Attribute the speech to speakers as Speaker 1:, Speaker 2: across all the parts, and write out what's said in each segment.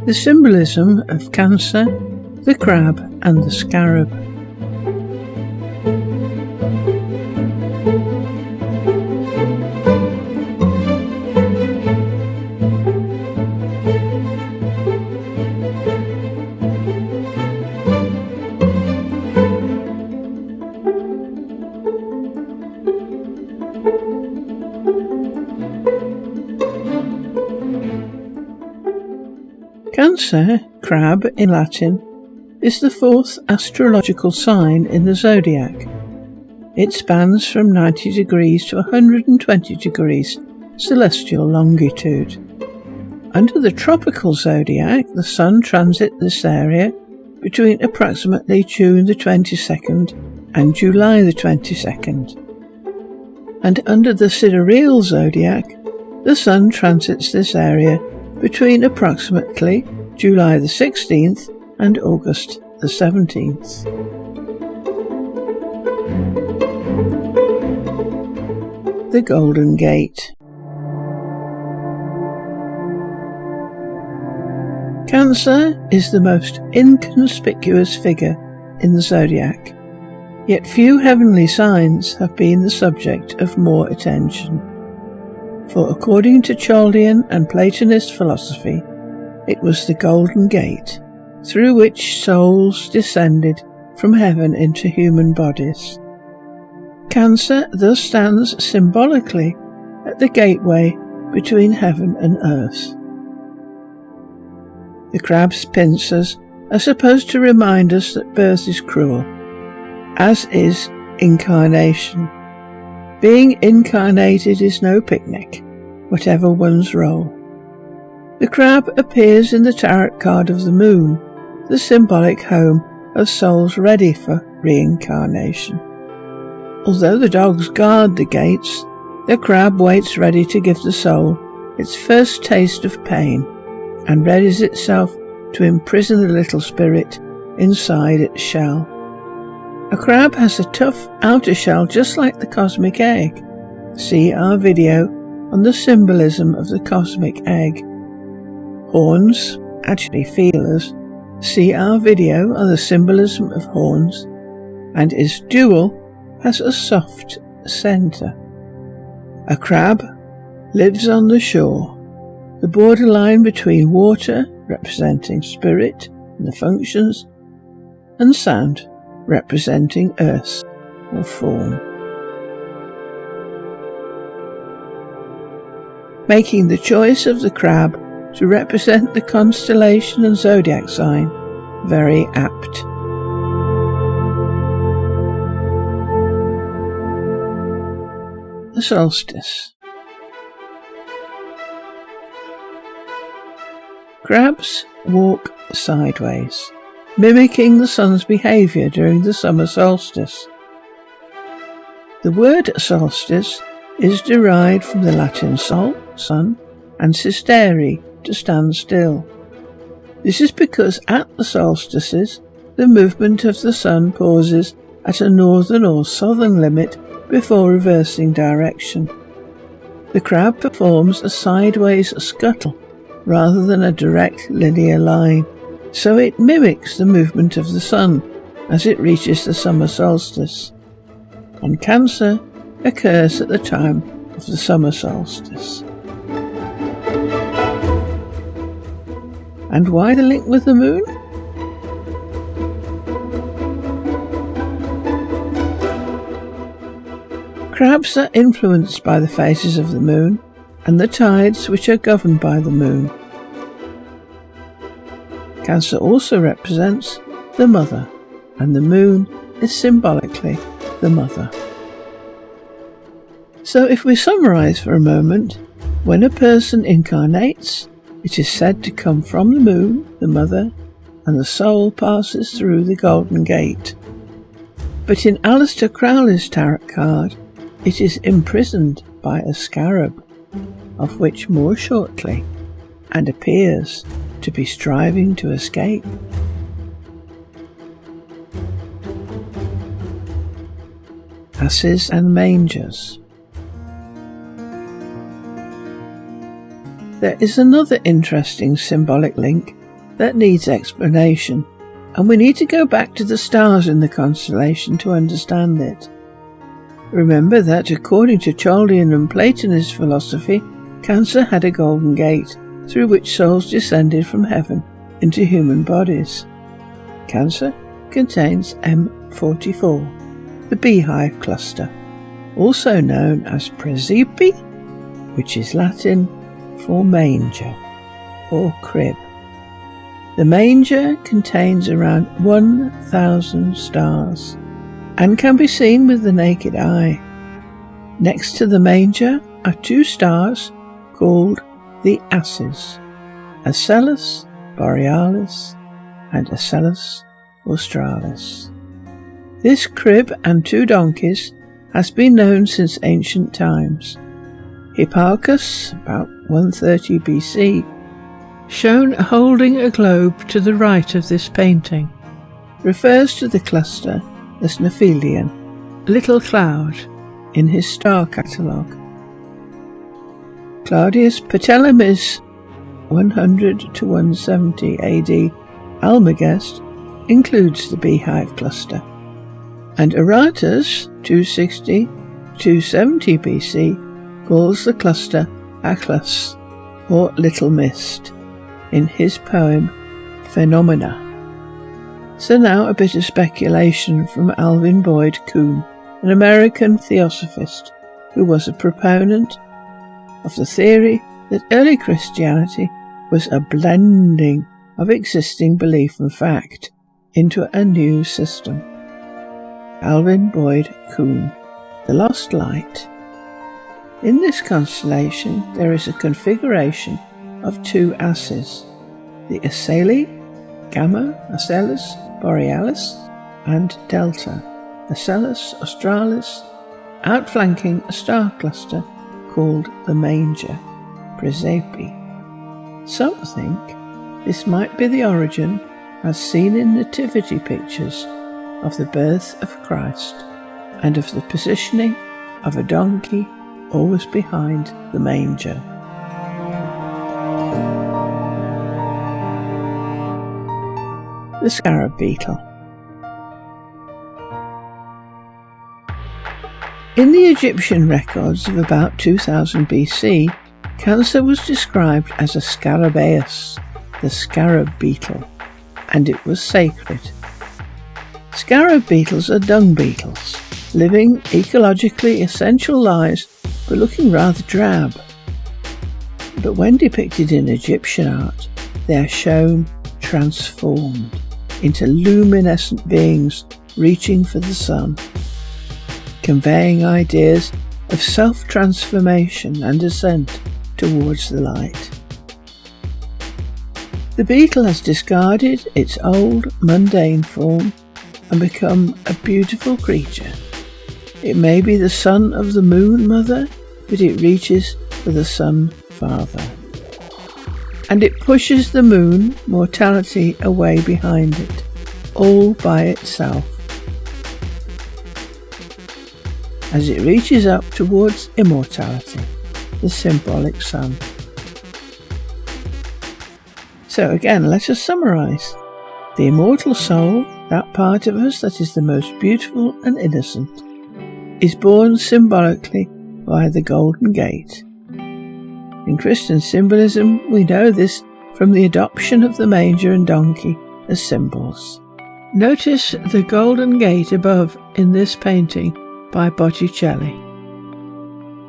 Speaker 1: The symbolism of Cancer, the crab and the scarab. Cancer, crab in Latin, is the fourth astrological sign in the Zodiac. It spans from 90 degrees to 120 degrees celestial longitude. Under the tropical Zodiac, the Sun transits this area between approximately June the 22nd and July the 22nd. And under the sidereal Zodiac, the Sun transits this area between approximately July the 16th and August the 17th. The Golden Gate. Cancer is the most inconspicuous figure in the Zodiac, yet few heavenly signs have been the subject of more attention. For according to Chaldaean and Platonist philosophy, it was the Golden Gate through which souls descended from heaven into human bodies. Cancer thus stands symbolically at the gateway between heaven and earth. The crab's pincers are supposed to remind us that birth is cruel, as is incarnation. Being incarnated is no picnic, whatever one's role. The crab appears in the tarot card of the moon, the symbolic home of souls ready for reincarnation. Although the dogs guard the gates, the crab waits ready to give the soul its first taste of pain and readies itself to imprison the little spirit inside its shell. A crab has a tough outer shell just like the cosmic egg. See our video on the symbolism of the cosmic egg. Horns, actually feelers, see our video on the symbolism of horns, and its dual has a soft centre. A crab lives on the shore, the borderline between water, representing spirit and the functions, and sand, representing earth or form. Making the choice of the crab to represent the constellation and zodiac sign very apt. The solstice. Crabs walk sideways, mimicking the sun's behaviour during the summer solstice. The word solstice is derived from the Latin sol, sun, and sistere, to stand still. This is because at the solstices, the movement of the sun pauses at a northern or southern limit before reversing direction. The crab performs a sideways scuttle rather than a direct linear line, so it mimics the movement of the sun as it reaches the summer solstice. And Cancer occurs at the time of the summer solstice. And why the link with the moon? Crabs are influenced by the phases of the moon and the tides which are governed by the moon. Cancer also represents the mother, and the moon is symbolically the mother. So if we summarise for a moment, when a person incarnates, it is said to come from the moon, the mother, and the soul passes through the Golden Gate. But in Aleister Crowley's tarot card, it is imprisoned by a scarab, of which more shortly, and appears to be striving to escape. Asses and mangers. There is another interesting symbolic link that needs explanation, and we need to go back to the stars in the constellation to understand it. Remember that according to Chaldaean and Platonist philosophy, Cancer had a golden gate through which souls descended from heaven into human bodies. Cancer contains M44, the beehive cluster, also known as Praesepe, which is Latin for manger or crib. The manger contains around 1,000 stars and can be seen with the naked eye. Next to the manger are two stars called the asses, Asellus borealis and Asellus australis. This crib and two donkeys has been known since ancient times. Hipparchus, about 130 BC, shown holding a globe to the right of this painting, refers to the cluster as Nephilion, little cloud, in his star catalogue. Claudius Ptolemy's 100 to 170 AD Almagest includes the beehive cluster, and Aratus 260-270 BC calls the cluster Aclus, or Little Mist, in his poem Phenomena. So now a bit of speculation from Alvin Boyd Kuhn, an American Theosophist who was a proponent of the theory that early Christianity was a blending of existing belief and fact into a new system. Alvin Boyd Kuhn, The Lost Light. In this constellation there is a configuration of two asses, the Aseli, Gamma, Asellus borealis, and Delta, Asellus australis, outflanking a star cluster called the manger, Praesepe. Some think this might be the origin, as seen in nativity pictures, of the birth of Christ and of the positioning of a donkey always behind the manger. The Scarab Beetle. In the Egyptian records of about 2000 BC, Cancer was described as a scarabaeus, the scarab beetle, and it was sacred. Scarab beetles are dung beetles, living ecologically essential lives but looking rather drab. But when depicted in Egyptian art, they are shown transformed into luminescent beings reaching for the sun, conveying ideas of self-transformation and ascent towards the light. The beetle has discarded its old mundane form and become a beautiful creature. It may be the son of the moon mother, but it reaches for the sun father. And it pushes the moon, mortality, away behind it, all by itself, as it reaches up towards immortality, the symbolic sun. So again, let us summarise. The immortal soul, that part of us that is the most beautiful and innocent, is born symbolically via the Golden Gate. In Christian symbolism, we know this from the adoption of the manger and donkey as symbols. Notice the Golden Gate above in this painting by Botticelli.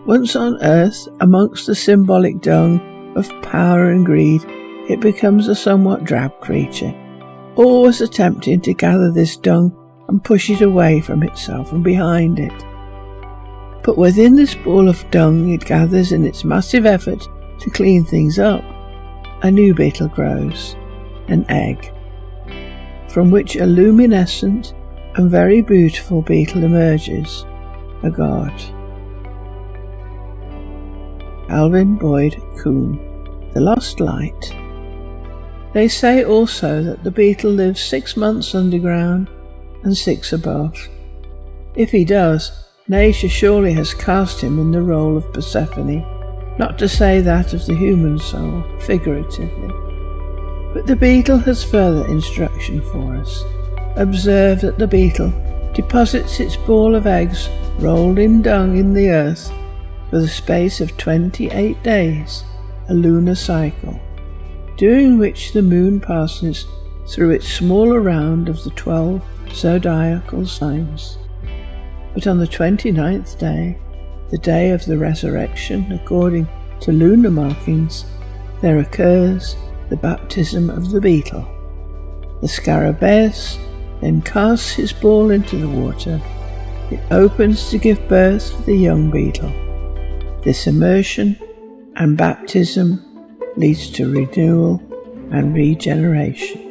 Speaker 1: Once on earth, amongst the symbolic dung of power and greed, it becomes a somewhat drab creature, always attempting to gather this dung and push it away from itself and behind it. But within this ball of dung it gathers in its massive effort to clean things up, a new beetle grows, an egg, from which a luminescent and very beautiful beetle emerges, a god. Alvin Boyd Kuhn, The Lost Light. They say also that the beetle lives 6 months underground and 6 above. If he does, nature surely has cast him in the role of Persephone, not to say that of the human soul, figuratively. But the beetle has further instruction for us. Observe that the beetle deposits its ball of eggs rolled in dung in the earth for the space of 28 days, a lunar cycle, during which the moon passes through its smaller round of the 12 zodiacal signs. But on the 29th day, the day of the resurrection according to lunar markings, there occurs the baptism of the beetle. The Scarabaeus then casts his ball into the water. It opens to give birth to the young beetle. This immersion and baptism leads to renewal and regeneration.